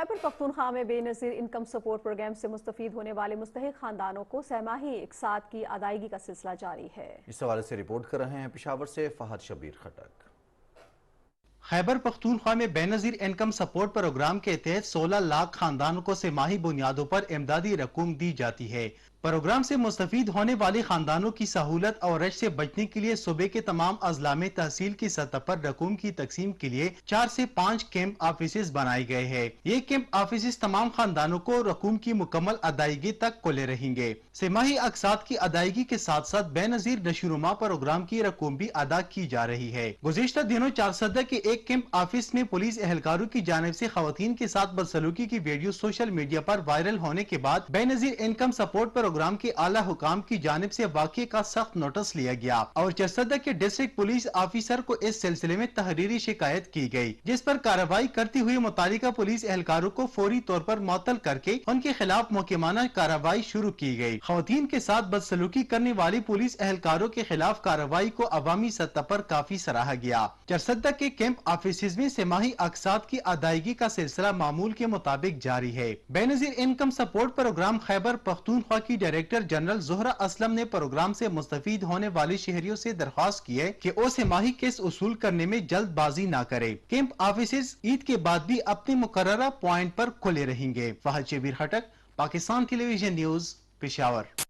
خیبر پختونخوا میں بے نظیر income support programme سے مستفید ہونے والے مستحق خاندانوں کو سہ ماہی اقساط کی ادائیگی کا سلسلہ جاری ہے۔ اس حوالے سے رپورٹ کر رہے ہیں پشاور سے فہد شبیر خٹک۔ خیبر پختونخوا میں بے نظیر انکم سپورٹ پروگرام کے تحت 16 لاکھ خاندانوں کو سہ ماہی بنیادوں پر امدادی رقم دی جاتی ہے۔ پروگرام سے مستفید ہونے والے خاندانوں کی سہولت اور رش سے بچنے کے لیے صوبے کے تمام اضلاع میں تحصیل کی سطح پر رقم کی تقسیم کے لیے 4 سے 5 کیمپ آفیسز بنائے گئے ہیں۔ یہ کیمپ آفیسز تمام خاندانوں کو رقم کی مکمل ادائیگی تک کھلے رہیں گے۔ سہ ماہی اقساط کی ادائیگی کے ساتھ ساتھ بے نظیر نشوونما پروگرام کی رقم بھی ادا کی جا رہی ہے۔ گزشتہ دنوں چارسدہ کے ایک کیمپ آفس میں پولیس اہلکاروں کی جانب سے خواتین کے ساتھ بدسلوکی کی ویڈیو سوشل میڈیا پر وائرل ہونے کے بعد بے نظیر انکم سپورٹ پروگرام کے اعلی حکام کی جانب سے واقعے کا سخت نوٹس لیا گیا اور چارسدہ کے ڈسٹرکٹ پولیس آفیسر کو اس سلسلے میں تحریری شکایت کی گئی، جس پر کارروائی کرتے ہوئے متعلقہ پولیس اہلکاروں کو فوری طور پر معطل کر کے ان کے خلاف محکمانہ کارروائی شروع کی گئی۔ خواتین کے ساتھ بدسلوکی کرنے والی پولیس اہلکاروں کے خلاف کارروائی کو عوامی سطح پر کافی سراہا گیا۔ چارسدہ کے کیمپ آفیسز میں سہ ماہی اقساط کی ادائیگی کا سلسلہ معمول کے مطابق جاری ہے۔ بے نظیر income support programme Khyber Pakhtunkhwa کی ڈائریکٹر جنرل زہرہ اسلم نے پروگرام سے مستفید ہونے والے شہریوں سے درخواست کی ہے کہ وہ سہ ماہی قسط وصول کرنے میں جلد بازی نہ کرے۔ کیمپ آفیسز عید کے بعد بھی اپنے مقررہ پوائنٹ پر کھلے رہیں گے۔ فہد شبیر خٹک، پاکستان ٹیلی ویژن نیوز، پشاور۔